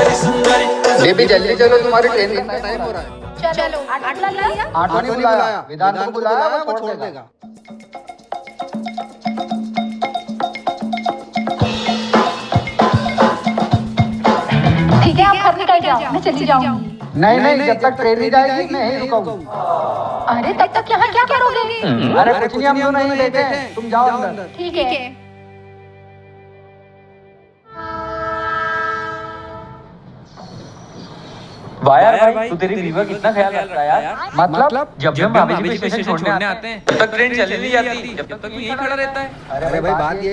Baby जल्दी चलो, तुम्हारी ट्रेन का टाइम हो रहा है। चलो 8 बुलाया, 8 नहीं बुलाया, वेदांत को बुलाया, वो छोड़ देगा। ठीक है आप घर निकल जाओ, मैं चली जाऊंगी। नहीं, जब तक ट्रेन नहीं जाएगी मैं यहीं रुकूंगा। अरे तब तक यहाँ क्या करोगे? अरे कुछ नहीं, हम तो नहीं बैठे, तुम जाओ अंदर। ठीक है। वाह यार भाई, तू तेरी बीवी कितना ख्याल रखता है यार। मतलब जब जब भाभी जी स्टेशन छोड़ने आते हैं तब तक ट्रेन चली नहीं जाती, जब तक तू यहीं खड़ा रहता है। अरे भाई बात ये